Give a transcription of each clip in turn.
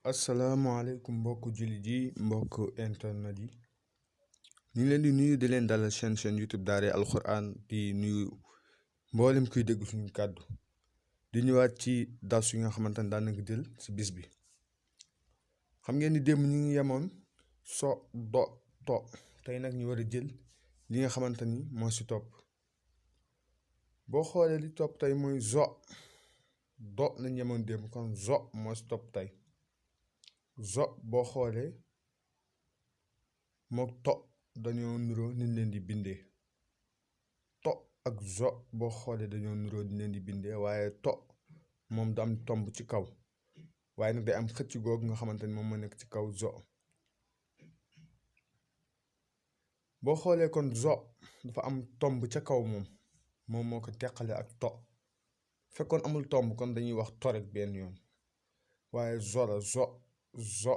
asalaamaaleykum mbokk jullit yi mbokk internet yi ñu ngi leen di nuyu di leen dalal chaîne YouTube Daaray Alxuraan di nuyu mboolem kuy dégg suñu kàddu di ñëwaat ci dars yi nga xamante ne daan na ko jël si bis bi. xam ngeen ni démb ñu ngi yemoon so do to tey nag ñu war a jël li nga xamante ni moo si topp. boo xoolee li topp tey mooy zo do lañ yemoon démb kon zo moo si topp tey. zo boo xoolee mook to dañoo nuroo niñ leen di bindee to ak zo boo xoolee dañoo nuroo niñ leen di bindee waaye to moom du am tomb ci kaw waaye nag day am xëcc googu nga xamante ni moom moo nekk ci kaw zo. boo xoolee kon zo dafa am tomb ca kaw moom moo ko teqale ak to fekkoon amul tomb kon dañuy wax to rek benn yoon waaye zo la zo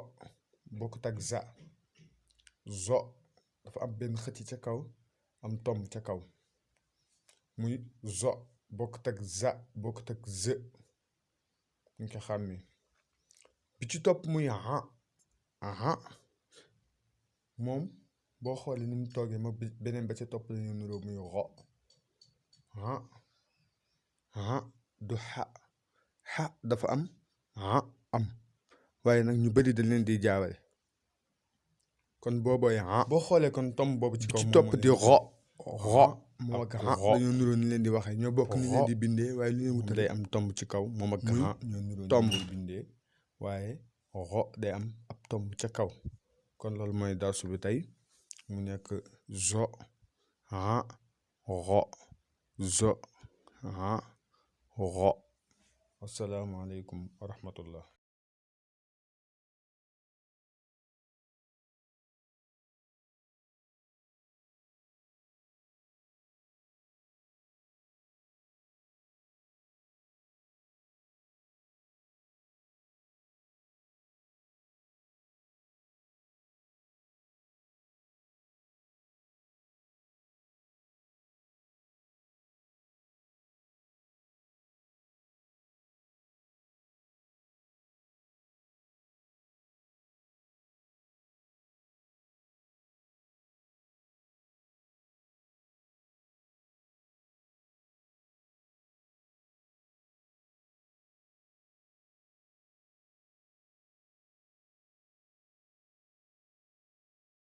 bokkut ak za zo dafa am benn xëcc ca kaw am tomb ca kaw muy zo bokkut ak za bokkut ak ze ñu ko xàmmee. bi ci topp muy aha moom boo xoolee ni mu toogee ma beneen ba ca topp la ñu nuroo muy ro du xa dafa am am waaye nag ñu bari dañ leen di jaawale kon boobooy boo xoolee kon tomb boobu ci kaw ci topp di ro moom ak dañoo nuroo ni leen di waxee ñoo bokk ni leen di bindee waaye li leen wuute day am tomb ci kaw moom ak ñoo nuroo tomb bindee waaye ro day am ab tomb ca kaw. kon loolu mooy darsu bi tey mu nekk zo ro zo ro. asalaamaaleykum wa rahmatullah.